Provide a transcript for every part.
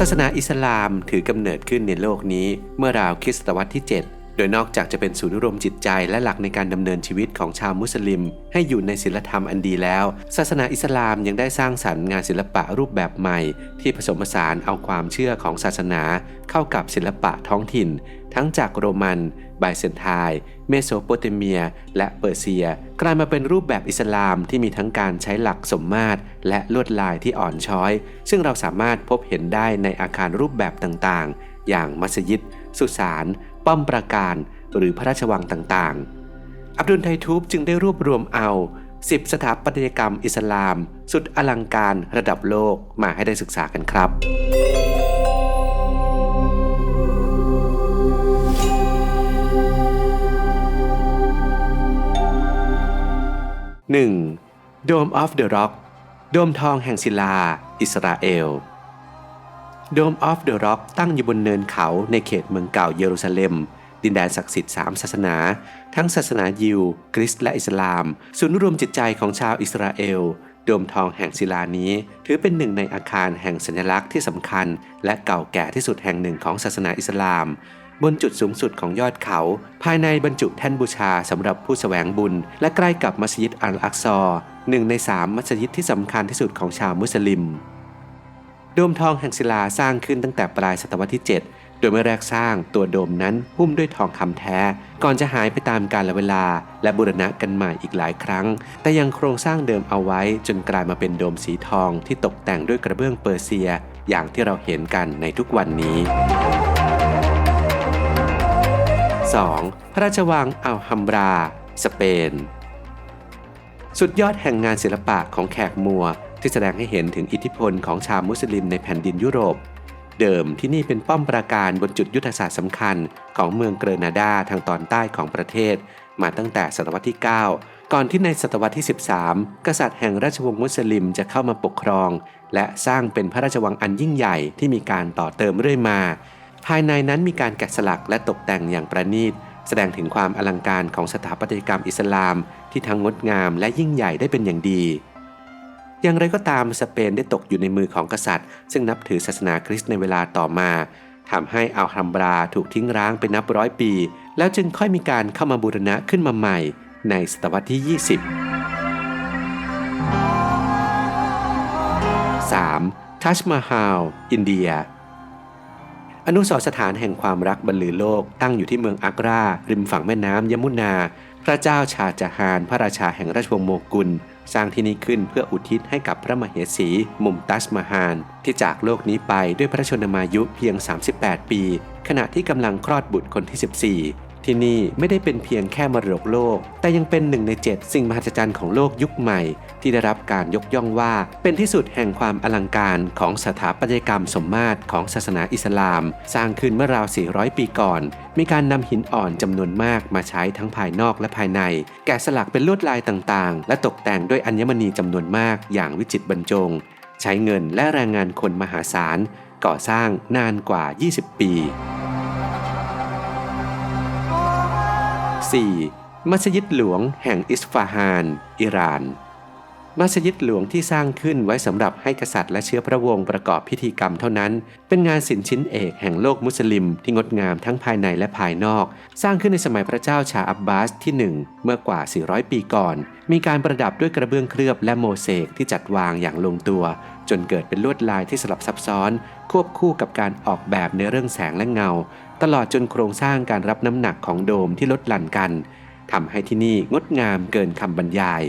ศาสนาอิสลามถือกำเนิดขึ้นในโลกนี้เมื่อราวคริสตศตวรรษที่ 7โดยนอกจากจะเป็นศูนย์รวมจิตใจและหลักในการดำเนินชีวิตของชาวมุสลิมให้อยู่ในศีลธรรมอันดีแล้วศาสนาอิสลามยังได้สร้างสรรค์งานศิลปะรูปแบบใหม่ที่ผสมผสานเอาความเชื่อของศาสนาเข้ากับศิลปะท้องถิ่นทั้งจากโรมันไบแซนไทน์เมโสโปเตเมียและเปอร์เซียกลายมาเป็นรูปแบบอิสลามที่มีทั้งการใช้หลักสมมาตรและลวดลายที่อ่อนช้อยซึ่งเราสามารถพบเห็นได้ในอาคารรูปแบบต่างๆอย่างมัสยิดสุสานป้อมปราการหรือพระราชวังต่างๆอับดุลไททูบจึงได้รวบรวมเอา10สถาปัตยกรรมอิสลามสุดอลังการระดับโลกมาให้ได้ศึกษากันครับ 1. Dome of the Rock โดมทองแห่งศิลาอิสราเอล Dome of the Rock ตั้งอยู่บนเนินเขาในเขตเมืองเก่าเยรูซาเล็มดินแดนศักดิ์สิทธิ์3ศาสนาทั้งศาสนายิวคริสต์และอิสลามศูนย์รวมจิตใจของชาวอิสราเอลโดมทองแห่งศิลานี้ถือเป็นหนึ่งในอาคารแห่งสัญลักษณ์ที่สำคัญและเก่าแก่ที่สุดแห่งหนึ่งของศาสนาอิสลามบนจุดสูงสุดของยอดเขาภายในบรรจุแท่นบูชาสำหรับผู้แสวงบุญและใกล้กับมัสยิดอัลอักซอหนึ่งใน3มัสยิดที่สำคัญที่สุดของชาวมุสลิมโดมทองแห่งศิลาสร้างขึ้นตั้งแต่ปลายศตวรรษที่ 7โดยเมื่อแรกสร้างตัวโดมนั้นหุ้มด้วยทองคำแท้ก่อนจะหายไปตามกาลเวลาและบูรณะกันใหม่อีกหลายครั้งแต่ยังโครงสร้างเดิมเอาไว้จนกลายมาเป็นโดมสีทองที่ตกแต่งด้วยกระเบื้องเปอร์เซียอย่างที่เราเห็นกันในทุกวันนี้ 2. พระราชวังอัลฮัมบราสเปนสุดยอดแห่งงานศิลปะของแขกมัวที่แสดงให้เห็นถึงอิทธิพลของชาวมุสลิมในแผ่นดินยุโรปเดิมที่นี่เป็นป้อมปราการบนจุดยุทธศาสตร์สำคัญของเมืองเกรนาดาทางตอนใต้ของประเทศมาตั้งแต่ศตวรรษที่ 9ก่อนที่ในศตวรรษที่ 13กษัตริย์แห่งราชวงศ์มุสลิมจะเข้ามาปกครองและสร้างเป็นพระราชวังอันยิ่งใหญ่ที่มีการต่อเติมเรื่อยมาภายในนั้นมีการแกะสลักและตกแต่งอย่างประณีตแสดงถึงความอลังการของสถาปัตยกรรมอิสลามที่ทั้งงดงามและยิ่งใหญ่ได้เป็นอย่างดีอย่างไรก็ตามสเปนได้ตกอยู่ในมือของกษัตริย์ซึ่งนับถือศาสนาคริสต์ในเวลาต่อมาทำให้อัลฮัมบราถูกทิ้งร้างไปนับร้อยปีแล้วจึงค่อยมีการเข้ามาบูรณะขึ้นมาใหม่ในศตวรรษที่ 20 3. ทัชมาฮาลอินเดียอนุสรณ์สถานแห่งความรักบรรลือโลกตั้งอยู่ที่เมืองอักราริมฝั่งแม่น้ำยมุนาพระเจ้าชาจาฮานพระราชาแห่งราชวงศ์โมกุลสร้างที่นี้ขึ้นเพื่ออุทิศให้กับพระมเหสีมุมตัสมาฮานที่จากโลกนี้ไปด้วยพระชนมายุเพียง38ปีขณะที่กำลังคลอดบุตรคนที่14ที่นี่ไม่ได้เป็นเพียงแค่มรดกโลกแต่ยังเป็น1ใน7สิ่งมหัศจรรย์ของโลกยุคใหม่ที่ได้รับการยกย่องว่าเป็นที่สุดแห่งความอลังการของสถาปัตยกรรมสมมาตรของศาสนาอิสลามสร้างขึ้นเมื่อราว400ปีก่อนมีการนำหินอ่อนจำนวนมากมาใช้ทั้งภายนอกและภายในแกะสลักเป็นลวดลายต่างๆและตกแต่งด้วยอัญมณีจำนวนมากอย่างวิจิตรบรรจงใช้เงินและแรงงานคนมหาศาลก่อสร้างนานกว่า20ปี4. มัสยิดหลวงแห่งอิสฟาฮานอิหร่านมัสยิดหลวงที่สร้างขึ้นไว้สำหรับให้กษัตริย์และเชื้อพระวงศ์ประกอบพิธีกรรมเท่านั้นเป็นงานศิลป์ชิ้นเอกแห่งโลกมุสลิมที่งดงามทั้งภายในและภายนอกสร้างขึ้นในสมัยพระเจ้าชาอับบาสที่1เมื่อกว่า400ปีก่อนมีการประดับด้วยกระเบื้องเคลือบและโมเสกที่จัดวางอย่างลงตัวจนเกิดเป็นลวดลายที่สลับซับซ้อนควบคู่กับการออกแบบในเรื่องแสงและเงาตลอดจนโครงสร้างการรับน้ำหนักของโดมที่ลดหลั่นกันทำให้ที่นี่งดงามเกินคำบรรยาย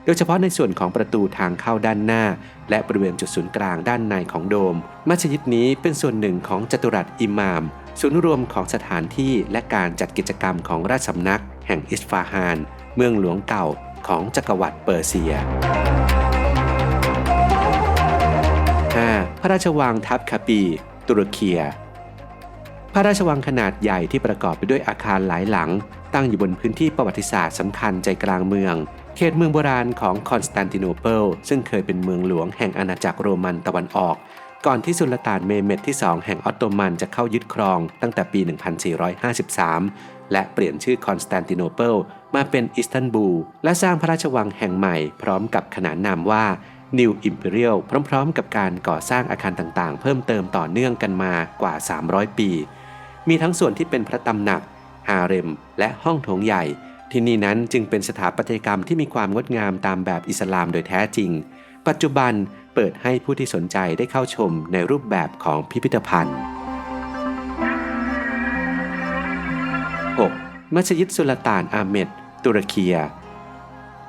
โดยเฉพาะในส่วนของประตูทางเข้าด้านหน้าและบริเวณจุดศูนย์กลางด้านในของโดมมัสยิดนี้เป็นส่วนหนึ่งของจัตุรัสอิหม่ามศูนย์รวมของสถานที่และการจัดกิจกรรมของราชสำนักแห่งอิสฟาฮานเมืองหลวงเก่าของจักรวรรดิเปอร์เซีย 5. พระราชวังทับคาปีตุรกีพระราชวังขนาดใหญ่ที่ประกอบไปด้วยอาคารหลายหลังตั้งอยู่บนพื้นที่ประวัติศาสตร์สำคัญใจกลางเมืองเขตเมืองโบราณของคอนสแตนติโนเปิลซึ่งเคยเป็นเมืองหลวงแห่งอาณาจักรโรมันตะวันออกก่อนที่สุลต่านเมเหม็ดที่2แห่งออตโตมันจะเข้ายึดครองตั้งแต่ปี 1453 และเปลี่ยนชื่อคอนสแตนติโนเปิลมาเป็นอิสตันบูลและสร้างพระราชวังแห่งใหม่พร้อมกับขนานนามว่า New Imperial พร้อมๆกับการก่อสร้างอาคารต่างๆเพิ่มเติมต่อเนื่องกันมากว่า300ปีมีทั้งส่วนที่เป็นพระตำหนักฮาเร็มและห้องโถงใหญ่ที่นี่นั้นจึงเป็นสถาปัตยกรรมที่มีความงดงามตามแบบอิสลามโดยแท้จริงปัจจุบันเปิดให้ผู้ที่สนใจได้เข้าชมในรูปแบบของพิพิธภัณฑ์ 6. มัสยิดสุลต่านอาเหม็ดตุรเกีย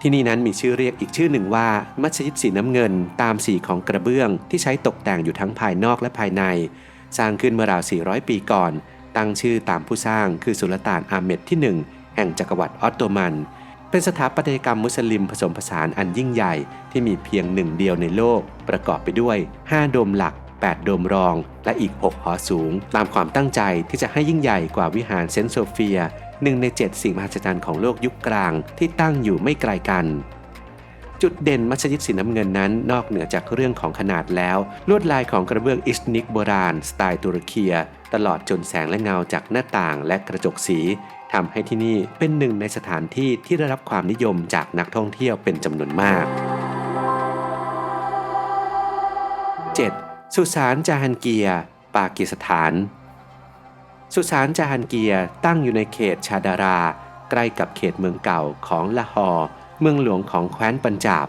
ที่นี่นั้นมีชื่อเรียกอีกชื่อหนึ่งว่ามัสยิดสีน้ำเงินตามสีของกระเบื้องที่ใช้ตกแต่งอยู่ทั้งภายนอกและภายในสร้างขึ้นเมื่อราว400ปีก่อนตั้งชื่อตามผู้สร้างคือสุลต่านอาเหม็ดที่1แห่งจักรวรรดิออตโตมันเป็นสถาปัตยกรรมมุสลิมผสมผสานอันยิ่งใหญ่ที่มีเพียงหนึ่งเดียวในโลกประกอบไปด้วย5โดมหลัก8โดมรองและอีก6หอสูงตามความตั้งใจที่จะให้ยิ่งใหญ่กว่าวิหารเซนต์โซเฟีย1ใน7สิ่งมหัศจรรย์ของโลกยุคกลางที่ตั้งอยู่ไม่ไกลกันจุดเด่นมัสยิดสีน้ำเงินนั้นนอกเหนือจากเรื่องของขนาดแล้วลวดลายของกระเบื้องอิสนิกโบราณสไตล์ตุรเกียตลอดจนแสงและเงาจากหน้าต่างและกระจกสีทำให้ที่นี่เป็นหนึ่งในสถานที่ที่ได้รับความนิยมจากนักท่องเที่ยวเป็นจำนวนมาก 7. สุสานจาฮันเกียร์ปากีสถานสุสานจาฮันเกียร์ตั้งอยู่ในเขตชาดาราใกล้กับเขตเมืองเก่าของละฮอร์เมืองหลวงของแคว้นปัญจาบ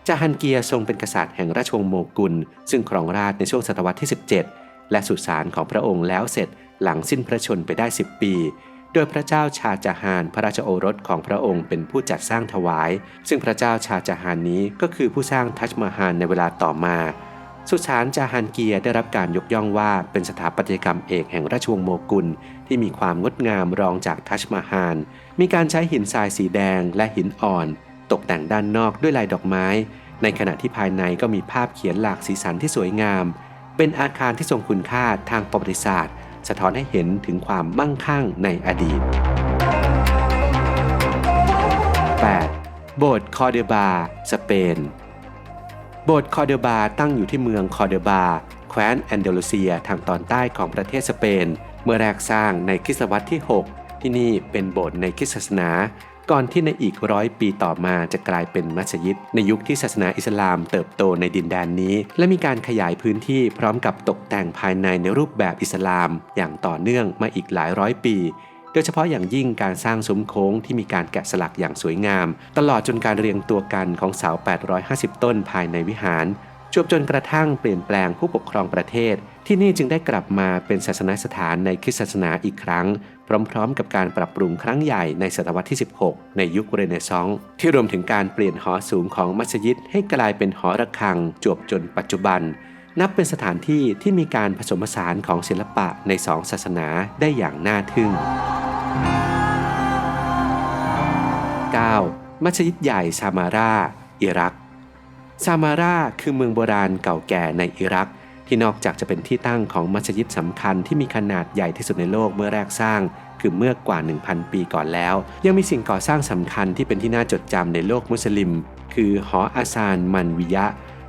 จาฮันเกียร์ทรงเป็นกษัตริย์แห่งราชวงศ์โมกุลซึ่งครองราชย์ในช่วงศตวรรษที่17และสุสานของพระองค์แล้วเสร็จหลังสิ้นพระชนม์ไปได้10ปีโดยพระเจ้าชาจาฮานพระราชโอรสของพระองค์เป็นผู้จัดสร้างถวายซึ่งพระเจ้าชาจาฮานนี้ก็คือผู้สร้างทัชมาฮาลในเวลาต่อมาสุสานจาฮันเกียร์ได้รับการยกย่องว่าเป็นสถาปัตยกรรมเอกแห่งราชวงศ์โมกุลที่มีความงดงามรองจากทัชมาฮาลมีการใช้หินทรายสีแดงและหินอ่อนตกแต่งด้านนอกด้วยลายดอกไม้ในขณะที่ภายในก็มีภาพเขียนหลากสีสันที่สวยงามเป็นอาคารที่ทรงคุณค่าทางประวัติศาสตร์สะท้อนให้เห็นถึงความมั่งคั่งในอดีต 8. โบสถ์คอร์เดบาสเปนโบสถ์คอร์เดบาตั้งอยู่ที่เมืองคอร์เดบาแคว้นแอนเดลูเซียทางตอนใต้ของประเทศสเปนเมื่อแรกสร้างในคริสตศตวรรษที่6ที่นี่เป็นโบสถ์ในคริสตศาสนาก่อนที่ในอีก100 ปีต่อมาจะกลายเป็นมัสยิดในยุคที่ศาสนาอิสลามเติบโตในดินแดนนี้และมีการขยายพื้นที่พร้อมกับตกแต่งภายในรูปแบบอิสลามอย่างต่อเนื่องมาอีกหลายร้อยปีโดยเฉพาะอย่างยิ่งการสร้างซุ้มโค้งที่มีการแกะสลักอย่างสวยงามตลอดจนการเรียงตัวกันของเสา850ต้นภายในวิหารจนกระทั่งเปลี่ยนแปลงผู้ปกครองประเทศที่นี่จึงได้กลับมาเป็นศาสนสถานในคริสตศาสนาอีกครั้งพร้อมๆกับการปรับปรุงครั้งใหญ่ในศตวรรษที่16ในยุคเรเนซองส์ที่รวมถึงการเปลี่ยนหอสูงของมัสยิดให้กลายเป็นหอระฆังจวบจนปัจจุบันนับเป็นสถานที่ที่มีการผสมผสานของศิลปะใน2ศาสนาได้อย่างน่าทึ่ง 9. มัสยิดใหญ่ซามาราอิรักซามาราคือเมืองโบราณเก่าแก่ในอิรักที่นอกจากจะเป็นที่ตั้งของมัสยิดสำคัญที่มีขนาดใหญ่ที่สุดในโลกเมื่อแรกสร้างคือเมื่อกว่า 1,000 ปีก่อนแล้วยังมีสิ่งก่อสร้างสำคัญที่เป็นที่น่าจดจำในโลกมุสลิมคือหออาซานมันวิยะ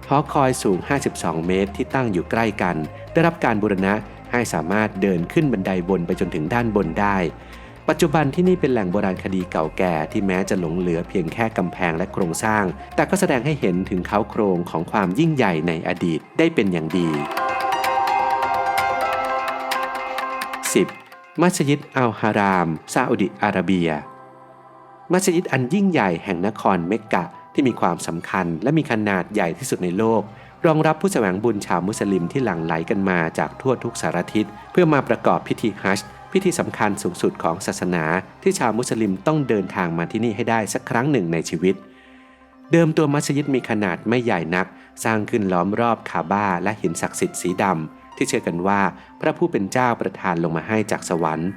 หอคอยสูง52 เมตรที่ตั้งอยู่ใกล้กันได้รับการบูรณะให้สามารถเดินขึ้นบันไดบนไปจนถึงด้านบนได้ปัจจุบันที่นี่เป็นแหล่งโบราณคดีเก่าแก่ที่แม้จะหลงเหลือเพียงแค่กำแพงและโครงสร้างแต่ก็แสดงให้เห็นถึงเค้าโครงของความยิ่งใหญ่ในอดีตได้เป็นอย่างดี 10. มัสยิดอัลฮารามซาอุดิอาระเบียมัสยิดอันยิ่งใหญ่แห่งนครเมกกะที่มีความสำคัญและมีขนาดใหญ่ที่สุดในโลกรองรับผู้แสวงบุญชาวมุสลิมที่หลั่งไหลกันมาจากทั่วทุกสารทิศเพื่อมาประกอบพิธีฮัจญ์พิธีสำคัญสูงสุดของศาสนาที่ชาวมุสลิมต้องเดินทางมาที่นี่ให้ได้สักครั้งหนึ่งในชีวิตเดิมตัวมัสยิดมีขนาดไม่ใหญ่นักสร้างขึ้นล้อมรอบคาบาและหินศักดิ์สิทธิ์สีดำที่เชื่อกันว่าพระผู้เป็นเจ้าประทานลงมาให้จากสวรรค์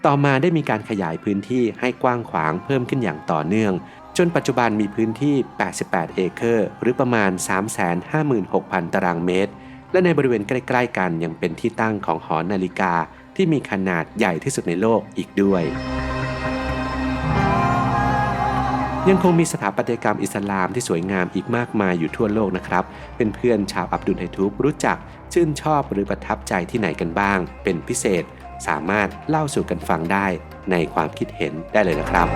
ต่อมาได้มีการขยายพื้นที่ให้กว้างขวางเพิ่มขึ้นอย่างต่อเนื่องจนปัจจุบันมีพื้นที่88เอเคอร์หรือประมาณ 356,000 ตารางเมตรและในบริเวณใกล้ๆกันยังเป็นที่ตั้งของหอนาฬิกาที่มีขนาดใหญ่ที่สุดในโลกอีกด้วยยังคงมีสถาปัตยกรรมอิสลามที่สวยงามอีกมากมายอยู่ทั่วโลกนะครับเป็นเพื่อนชาวอับดุลไฮทูบรู้จักชื่นชอบหรือประทับใจที่ไหนกันบ้างเป็นพิเศษสามารถเล่าสู่กันฟังได้ในความคิดเห็นได้เลยนะครับ